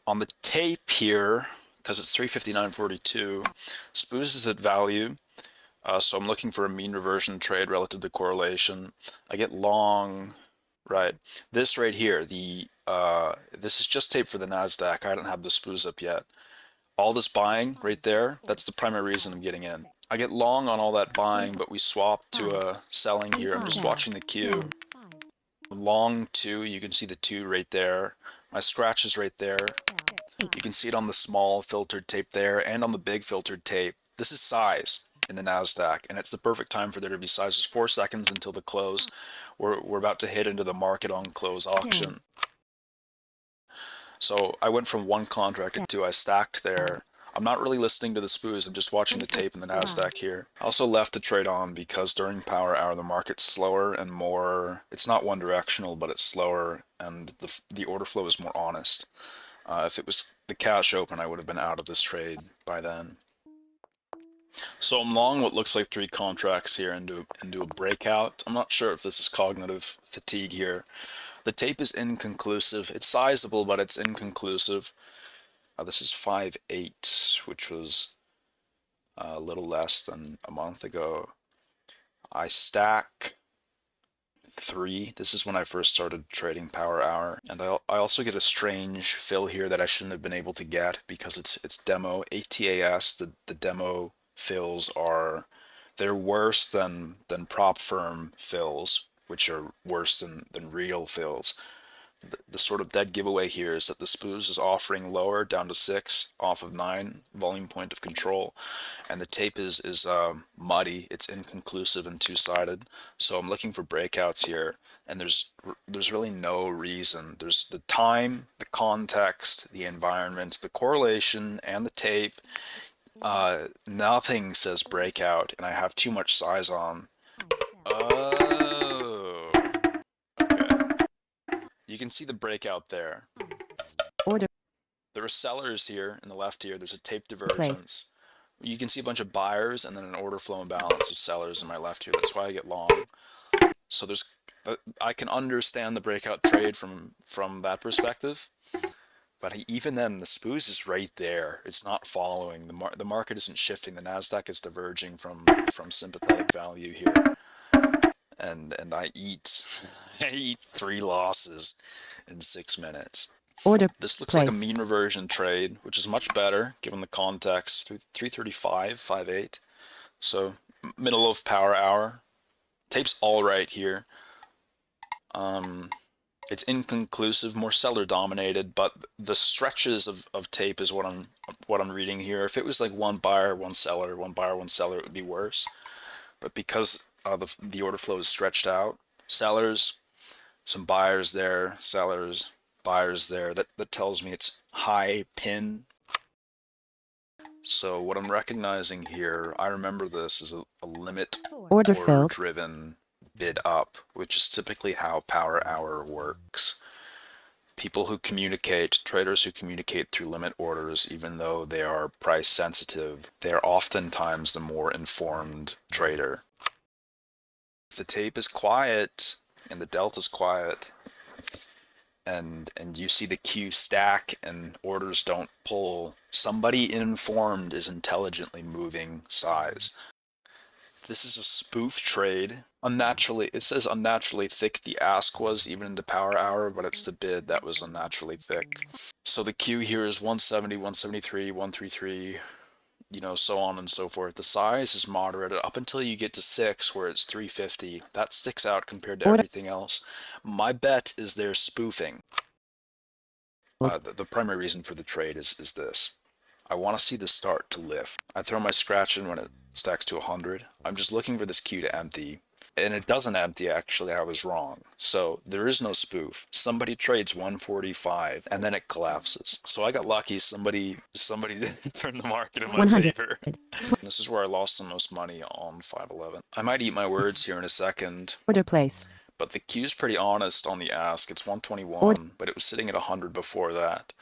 On the tape here, because it's 359.42, SPOOS is at value. So I'm looking for a mean reversion trade relative to correlation. I get long, right? This right here, this is just tape for the Nasdaq. I don't have the SPOOS up yet. All this buying right there, that's the primary reason I'm getting in. I get long on all that buying, but we swap to a selling here. I'm just watching the queue. Long two, you can see the two right there. My scratch is right there. You can see it on the small filtered tape there and on the big filtered tape. This is size in the NASDAQ, and it's the perfect time for there to be sizes. 4 seconds until the close. We're about to hit into the market on close auction. So I went from one contract to two. I stacked there. I'm not really listening to the SPOOs. I'm just watching the tape in the NASDAQ here. I also left the trade on because during power hour, the market's slower and more, it's not one directional, but it's slower, and the order flow is more honest. If it was the cash open, I would have been out of this trade by then. So I'm long what looks like 3 contracts here into a breakout. I'm not sure if this is cognitive fatigue here. The tape is inconclusive. It's sizable, but it's inconclusive. This is 5.8, which was a little less than a month ago. I stack 3. This is when I first started trading power hour, and I also get a strange fill here that I shouldn't have been able to get because it's demo ATAS. The demo fills they're worse than prop firm fills, which are worse than real fills. The sort of dead giveaway here is that the SPOOS is offering lower down to 6 off of 9 volume point of control, and the tape is muddy. It's inconclusive and two-sided. So I'm looking for breakouts here, and there's really no reason. There's the time, the context, the environment, the correlation, and the tape. Nothing says breakout, and I have too much size on. Oh, okay. You can see the breakout there. Order. There are sellers here in the left here. There's a tape Place. divergence. You can see a bunch of buyers and then an order flow imbalance of sellers in my left here. That's why I get long. So I can understand the breakout trade from that perspective. But even then, the SPOOS is right there. It's not following. The market isn't shifting. The Nasdaq is diverging from sympathetic value here. And I eat 3 losses in 6 minutes. Order. This looks placed. like a mean reversion trade, which is much better given the context. 335, 5.8. So middle of power hour. Tape's all right here. It's inconclusive, more seller dominated, but the stretches of tape is what I'm reading here. If it was like one buyer, one seller, one buyer, one seller, it would be worse. But because the order flow is stretched out, sellers, some buyers there, sellers, buyers there, that tells me it's high pin. So what I'm recognizing here, I remember this as a limit Order filled. driven bid up, which is typically how power hour works. People who communicate, traders who communicate through limit orders, even though they are price sensitive, they are oftentimes the more informed trader. If the tape is quiet and the delta is quiet, and you see the queue stack and orders don't pull, somebody informed is intelligently moving size. This is a spoof trade. It says unnaturally thick the ask was even into power hour, but it's the bid that was unnaturally thick. So the queue here is 170, 173, 133, so on and so forth. The size is moderated up until you get to 6 where it's 350. That sticks out compared to everything else. My bet is they're spoofing. The primary reason for the trade is this. I want to see the start to lift. I throw my scratch in when it stacks to 100. I'm just looking for this queue to empty. And it doesn't empty, actually. I was wrong. So there is no spoof. Somebody trades 145 and then it collapses. So I got lucky. Somebody turned the market in my 100. favor. This is where I lost the most money on 511. I might eat my words here in a second. Order placed. But the queue's pretty honest on the ask. It's 121, but it was sitting at 100 before that.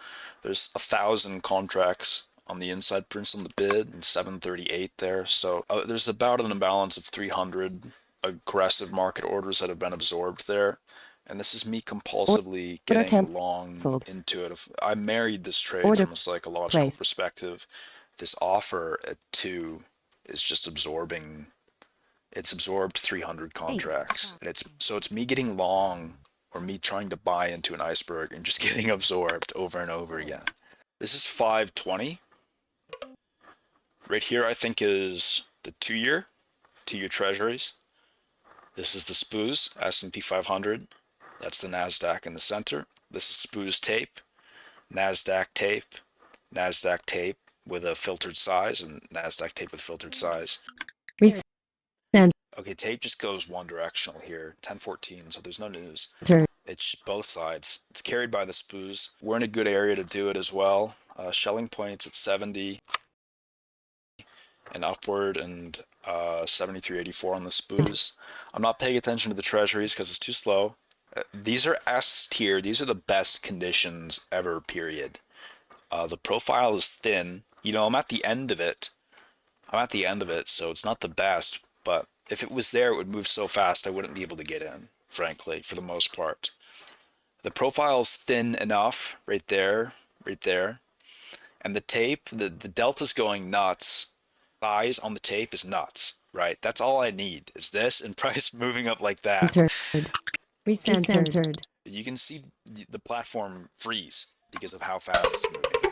There's 1,000 contracts on the inside prints on the bid and 738 there. So there's about an imbalance of 300 aggressive market orders that have been absorbed there. And this is me compulsively Order getting long canceled. into it. I married this trade Order from a psychological placed. perspective. This offer at 2 is just absorbing. It's absorbed 300 contracts, and it's me getting long or me trying to buy into an iceberg and just getting absorbed over and over again. This is 520. Right here, I think is the 2-year treasuries. This is the SPOOS, S&P 500. That's the NASDAQ in the center. This is SPOOS tape, NASDAQ tape, NASDAQ tape with a filtered size, and NASDAQ tape with filtered size. Resend. Okay, tape just goes one directional here, 1014, so there's no news. Turn. It's both sides. It's carried by the SPOOS. We're in a good area to do it as well. Shelling points at 70 and upward, and 73.84 on the SPOOS. I'm not paying attention to the treasuries because it's too slow. These are S tier. These are the best conditions ever, period. The profile is thin. You know, I'm at the end of it. So it's not the best, but if it was there, it would move so fast I wouldn't be able to get in, frankly, for the most part. The profile's thin enough, right there, and the tape, the delta's going nuts. Size on the tape is nuts, right? That's all I need, is this and price moving up like that. Recentered. You can see the platform freeze because of how fast it's moving.